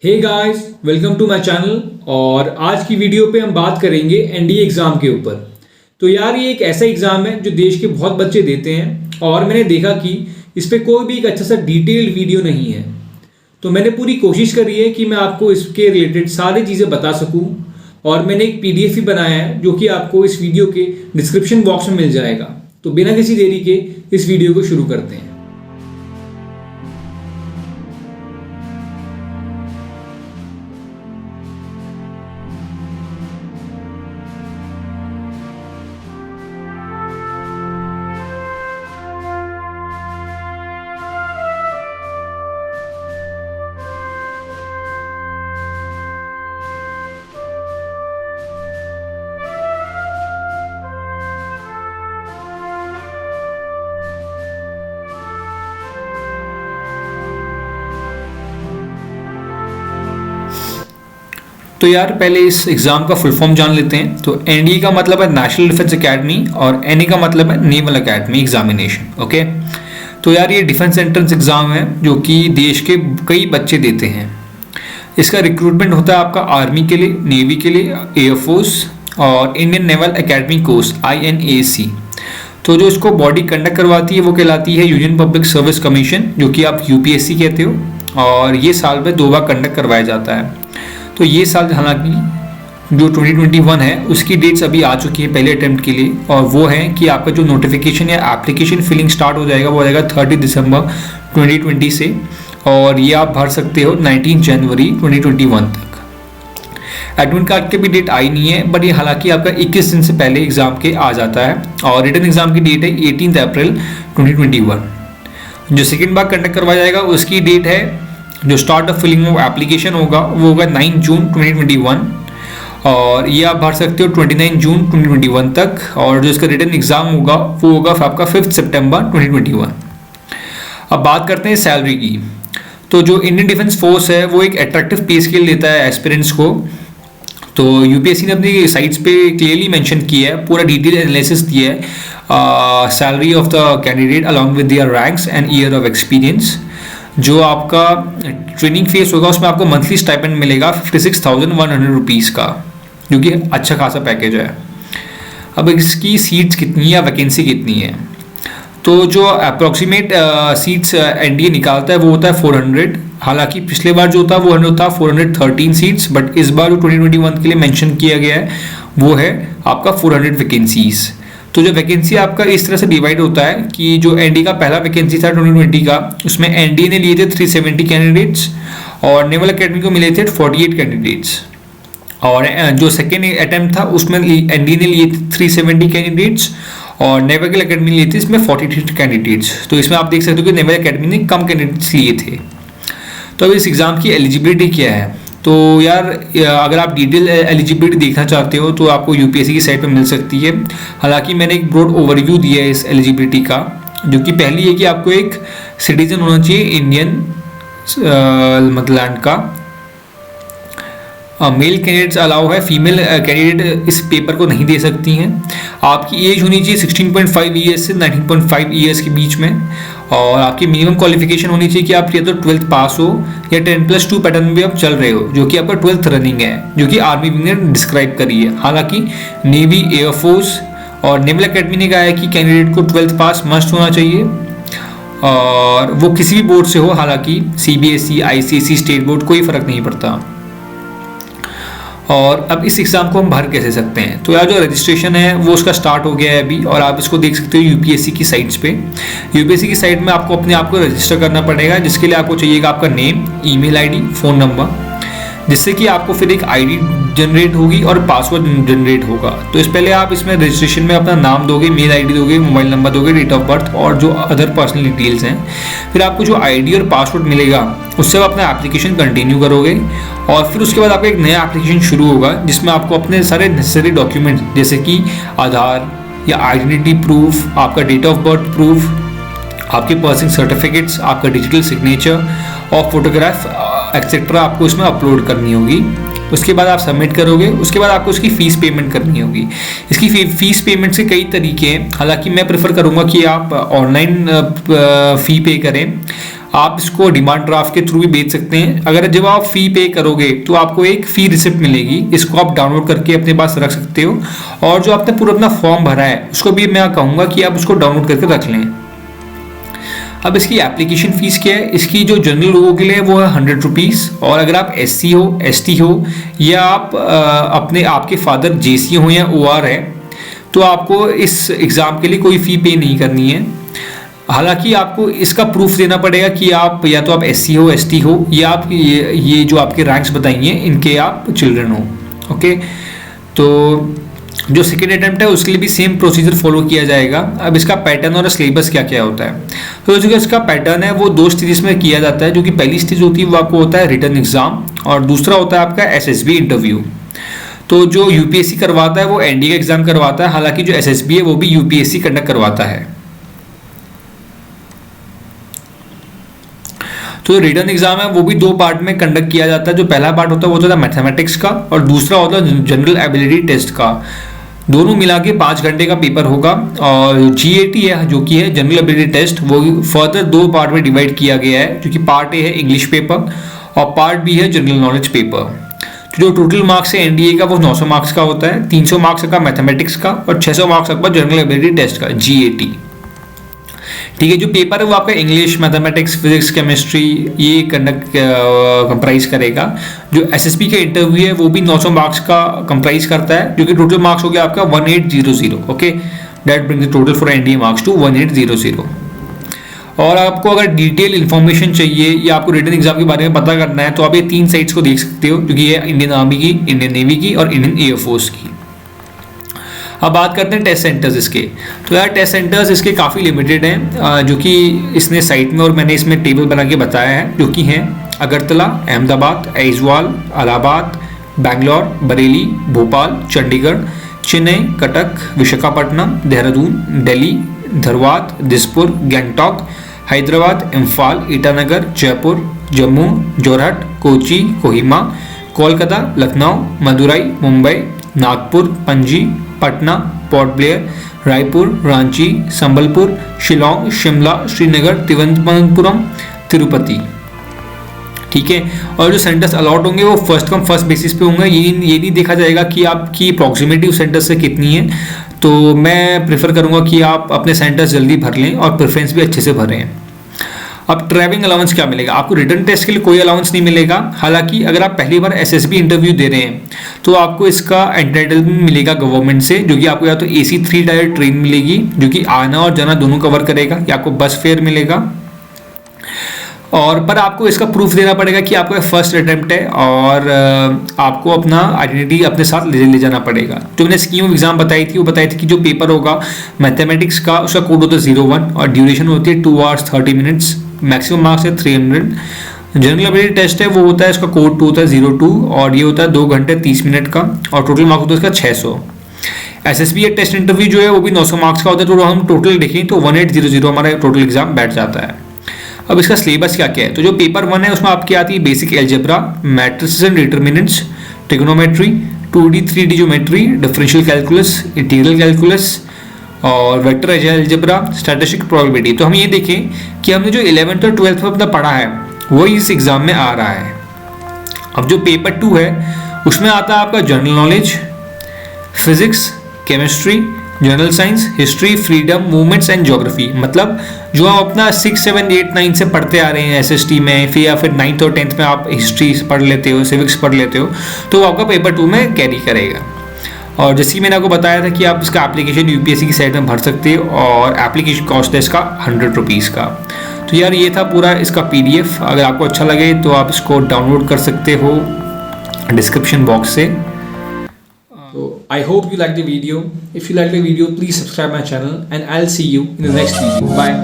Hey guys, welcome to my channel. और आज की वीडियो पे हम बात करेंगे एनडीए एग्ज़ाम के ऊपर। तो यार ये एक ऐसा एग्ज़ाम है जो देश के बहुत बच्चे देते हैं और मैंने देखा कि इस पे कोई भी एक अच्छा सा डिटेल्ड वीडियो नहीं है। तो मैंने पूरी कोशिश करी है कि मैं आपको इसके रिलेटेड सारी चीज़ें बता सकूं और मैंने एक पीडीएफ भी बनाया है जो कि आपको इस वीडियो के डिस्क्रिप्शन बॉक्स में मिल जाएगा। तो बिना किसी देरी के इस वीडियो को शुरू करते हैं। तो यार पहले इस एग्ज़ाम का फुल फॉर्म जान लेते हैं। तो एनडीए का मतलब है नेशनल डिफेंस एकेडमी और एनए का मतलब है नेवल एकेडमी एग्जामिनेशन। ओके, तो यार ये डिफेंस एंट्रेंस एग्ज़ाम है जो कि देश के कई बच्चे देते हैं। इसका रिक्रूटमेंट होता है आपका आर्मी के लिए, नेवी के लिए, एयरफोर्स और Indian naval academy course INAC। तो जो इसको बॉडी कंडक्ट करवाती है वो कहलाती है यूनियन पब्लिक सर्विस कमीशन, जो कि आप UPSC कहते हो, और ये साल में 2 बार कंडक्ट करवाया जाता है। तो ये साल हालांकि जो 2021 है उसकी डेट्स अभी आ चुकी है पहले अटेम्प्ट के लिए, और वो है कि आपका जो नोटिफिकेशन या एप्लीकेशन फिलिंग स्टार्ट हो जाएगा वो हो जाएगा 30 दिसंबर 2020 से, और ये आप भर सकते हो 19 जनवरी 2021 तक। एडमिट कार्ड की भी डेट आई नहीं है, बट ये हालांकि आपका 21 दिन से पहले एग्जाम के आ जाता है, और रिटन एग्जाम की डेट है 18 अप्रैल 2021। जो सेकेंड बार कंडक्ट करवाया जाएगा उसकी डेट है, जो start of filling of application होगा वो होगा 9 जून 2021, और ये आप भर सकते हो 29 जून 2021 तक। और जो इसका रिटन एग्जाम होगा वो होगा आपका 5 सितंबर 2021। अब बात करते हैं सैलरी की। तो जो इंडियन डिफेंस फोर्स है वो एक अट्रैक्टिव पे स्केल देता है एस्पिरेंट्स को। तो यूपीएससी ने अपनी साइट्स पे क्लियरली मेंशन किया है, पूरा डिटेल एनालिसिस दिया है salary of the candidate along with their ranks and year of experience. जो आपका ट्रेनिंग फेस होगा उसमें आपको मंथली स्टाइपेंड मिलेगा 56,100 रुपीज़ का, जो कि अच्छा खासा पैकेज है। अब इसकी सीट्स कितनी है या वैकेंसी कितनी है, तो जो अप्रॉक्सीमेट सीट्स एनडीए निकालता है वो होता है 400। हालांकि पिछले बार जो था वो था 413 सीट्स, बट इस बार जो 2021 के लिए मेंशन किया गया है वो है आपका 400 वैकेंसीज। तो जो वैकेंसी आपका इस तरह से डिवाइड होता है कि जो एनडीए का पहला वैकेंसी था 2020 का, उसमें एनडीए ने लिए थे 370 कैंडिडेट्स और नेवल एकेडमी को मिले थे 48 कैंडिडेट्स। और जो सेकेंड अटेम्प्ट था उसमें एनडीए ने लिए थे 370 कैंडिडेट्स और नेवल एकेडमी लिए थे इसमें 48 कैंडिडेट्स। तो इसमें आप देख सकते हो कि नेवल एकेडमी ने कम कैंडिडेट्स लिए थे। तो अब इस एग्ज़ाम की एलिजिबिलिटी क्या है, तो यार अगर आप डिटेल एलिजिबिलिटी देखना चाहते हो तो आपको यूपीएससी की साइट पर मिल सकती है। हालांकि मैंने एक ब्रॉड ओवरव्यू दिया है इस एलिजिबिलिटी का, जो कि पहली है कि आपको एक सिटीजन होना चाहिए इंडियन मतलब का। मेल कैंडिडेट्स अलाउ है, फीमेल कैंडिडेट इस पेपर को नहीं दे सकती हैं। आपकी एज होनी चाहिए 16.5 ईयर्स से 19.5 ईयर्स के बीच में, और आपकी मिनिमम क्वालिफिकेशन होनी चाहिए कि आप या तो 12th पास हो या 10+2 पैटर्न में भी आप चल रहे हो, जो कि आपका 12th रनिंग है, जो कि आर्मी विंग ने डिस्क्राइब करी है। हालांकि नेवी, एयरफोर्स और नेवल एकेडमी ने कहा है कि कैंडिडेट को 12th पास मस्ट होना चाहिए, और वो किसी भी बोर्ड से हो, हालांकि CBSE, ICSE, स्टेट बोर्ड कोई फ़र्क नहीं पड़ता। और अब इस एग्ज़ाम को हम भर कैसे सकते हैं, तो यार जो रजिस्ट्रेशन है वो उसका स्टार्ट हो गया है अभी, और आप इसको देख सकते हो यूपीएससी की साइट्स पे। यूपीएससी की साइट में आपको अपने आप को रजिस्टर करना पड़ेगा, जिसके लिए आपको चाहिएगा आपका name, email ID, phone number, जिससे कि आपको फिर एक आईडी जनरेट होगी और पासवर्ड जनरेट होगा। तो इस पहले आप इसमें रजिस्ट्रेशन में अपना नाम दोगे, मेल आईडी दोगे, मोबाइल नंबर दोगे, डेट ऑफ बर्थ और जो अदर पर्सनल डिटेल्स हैं। फिर आपको जो आईडी और पासवर्ड मिलेगा उससे आप अपना एप्लीकेशन कंटिन्यू करोगे, और फिर उसके बाद आपका एक नया एप्लीकेशन शुरू होगा जिसमें आपको अपने सारे नेसेसरी डॉक्यूमेंट जैसे कि आधार या आइडेंटिटी प्रूफ, आपका डेट ऑफ बर्थ प्रूफ, आपके पर्सनल सर्टिफिकेट्स, आपका डिजिटल सिग्नेचर और फोटोग्राफ एक्सेट्रा आपको इसमें अपलोड करनी होगी। उसके बाद आप सबमिट करोगे, उसके बाद आपको उसकी फ़ीस पेमेंट करनी होगी। इसकी फ़ीस पेमेंट के कई तरीके हैं, हालांकि मैं प्रेफर करूँगा कि आप ऑनलाइन फ़ी पे करें। आप इसको डिमांड ड्राफ्ट के थ्रू भी भेज सकते हैं। अगर जब आप फी पे करोगे तो आपको एक फी रिसिप्ट मिलेगी, इसको आप डाउनलोड करके अपने पास रख सकते हो। और जो आपने पूरा अपना फॉर्म भरा है उसको भी मैं कहूँगा कि आप उसको डाउनलोड करके रख लें। अब इसकी एप्लीकेशन फीस क्या है? इसकी जो जनरल लोगों के लिए वो है 100 रुपीज़, और अगर आप SC हो, ST हो, या आप आपके फादर JC हो या OR है, तो आपको इस एग्ज़ाम के लिए कोई फ़ी पे नहीं करनी है। हालांकि आपको इसका प्रूफ देना पड़ेगा कि आप या तो आप SC हो, ST हो, या आप ये जो आपके रैंक्स बताइए इनके आप चिल्ड्रन हो। ओके, तो जो सेकेंड अटेम्प्ट है उसके लिए भी सेम प्रोसीजर फॉलो किया जाएगा। अब इसका पैटर्न और सिलेबस क्या क्या होता है, तो जो इसका पैटर्न है वो 2 स्टेजेस में किया जाता है। जो कि पहली स्टेज होती है वो आपको होता है रिटन एग्जाम, और दूसरा होता है आपका SSB इंटरव्यू। तो जो UPSC करवाता है वो NDA का एग्जाम करवाता है, हालांकि जो SSB है वो भी UPSC कंडक्ट करवाता है। तो रिटन एग्जाम है वो भी 2 पार्ट में कंडक्ट किया जाता है। जो पहला पार्ट होता है वो होता है मैथमेटिक्स का, और दूसरा होता है जनरल एबिलिटी टेस्ट का। दोनों मिला के 5 घंटे का पेपर होगा। और GAT है जो कि है जनरल एबिलिटी टेस्ट, वो फर्दर 2 पार्ट में डिवाइड किया गया है, जो कि पार्ट A है इंग्लिश पेपर और पार्ट B है जनरल नॉलेज पेपर। जो टोटल मार्क्स है NDA का वो 900 मार्क्स का होता है, 300 मार्क्स का मैथमेटिक्स का और 600 मार्क्स का जनरल एबिलिटी टेस्ट का GAT। ठीक है, जो पेपर है वो आपका इंग्लिश, मैथमेटिक्स, फिजिक्स, केमिस्ट्री ये कंप्राइज करेगा। जो SSB का इंटरव्यू है वो भी 900 मार्क्स का कंप्राइज करता है, जो कि टोटल मार्क्स हो गया आपका 1800। Okay, that brings the total for NDA marks to 1800। और आपको अगर डिटेल इन्फॉर्मेशन चाहिए या आपको रिटन एग्जाम के बारे में पता करना है तो आप ये 3 साइट्स को देख सकते हो, जो कि है इंडियन आर्मी की, इंडियन नेवी की और इंडियन एयरफोर्स की। अब बात करते हैं टेस्ट सेंटर्स इसके। तो यार टेस्ट सेंटर्स इसके काफ़ी लिमिटेड हैं, जो कि इसने साइट में और मैंने इसमें टेबल बना के बताया है, जो कि हैं अगरतला, अहमदाबाद, ऐजवाल, इलाहाबाद, बैंगलोर, बरेली, भोपाल, चंडीगढ़, चेन्नई, कटक, विशाखापट्टनम, देहरादून, दिल्ली, धरवाद, दिसपुर, गैंगटॉक, हैदराबाद, इम्फाल, ईटानगर, जयपुर, जम्मू, जोरहट, कोची, कोहिमा, कोलकाता, लखनऊ, मदुरई, मुंबई, नागपुर, पणजी, पटना, पोर्ट ब्लेयर, रायपुर, रांची, संबलपुर, शिलोंग, शिमला, श्रीनगर, तिरुवनंतपुरम, तिरुपति। ठीक है, और जो सेंटर्स अलॉट होंगे वो फर्स्ट कम फर्स्ट बेसिस पे होंगे। ये नहीं देखा जाएगा कि आपकी प्रॉक्सिमिटी उस सेंटर से कितनी है। तो मैं प्रेफर करूंगा कि आप अपने सेंटर्स जल्दी भर लें और प्रेफरेंस भी अच्छे से भरें। अब ट्रैवलिंग अलाउंस क्या मिलेगा आपको? रिटर्न टेस्ट के लिए कोई अलाउंस नहीं मिलेगा। हालांकि अगर आप पहली बार SSB इंटरव्यू दे रहे हैं तो आपको इसका एंटाइटलमेंट मिलेगा गवर्नमेंट से, जो कि आपको या तो AC 3 टायर ट्रेन मिलेगी जो कि आना और जाना दोनों कवर करेगा, या आपको बस फेयर मिलेगा। और पर आपको इसका प्रूफ देना पड़ेगा कि आपका फर्स्ट अटेम्प्ट है, और आपको अपना आइडेंटिटी अपने साथ ले जाना पड़ेगा। जो मैंने स्कीम ऑफ एग्जाम बताई थी वो बताई थी कि जो पेपर होगा मैथमेटिक्स का उसका कोड होता है 01 और ड्यूरेशन होती है 2 hours 30 minutes, मैक्सिमम मार्क्स है 300। जनरल एबिलिटी टेस्ट है वो होता है, इसका कोड 2 होता है 02 और ये होता है 2 घंटे 30 मिनट का, और टोटल मार्क्स होता है इसका 600। SSB टेस्ट इंटरव्यू जो है वो भी 900 मार्क्स का होता है, तो हम टोटल देखें तो 1800 हमारा टोटल एग्जाम बैठ जाता है। अब इसका सिलेबस क्या क्या है? तो जो पेपर 1 है उसमें आपकी आती है basic algebra, matrices and determinants, trigonometry, 2D 3D geometry, differential calculus, integral calculus और वेक्टर अलजेब्रा, स्टैटिस्टिक प्रोबेबिलिटी। तो हम ये देखें कि हमने जो 11th और 12th में अपना पढ़ा है वही इस एग्जाम में आ रहा है। अब जो पेपर 2 है उसमें आता है आपका general knowledge, physics, chemistry, general science, history, freedom, movements and geography. मतलब जो आप अपना 6, 7, 8, 9 से पढ़ते आ रहे हैं SST में, फिर या फिर 9th और 10th में आप हिस्ट्री पढ़ लेते हो, सिविक्स पढ़ लेते हो, तो वो आपका पेपर 2 में कैरी करेगा। और जैसे कि मैंने आपको बताया था कि आप इसका एप्लीकेशन UPSC की साइट में भर सकते हो, और एप्लीकेशन कॉस्ट है इसका 100 रुपीज़ का। तो यार ये था पूरा इसका PDF। अगर आपको अच्छा लगे तो आप इसको डाउनलोड कर सकते हो डिस्क्रिप्शन बॉक्स से। So I hope you like the video. If you like the video, please subscribe my channel and I'll see you in the next video. Bye.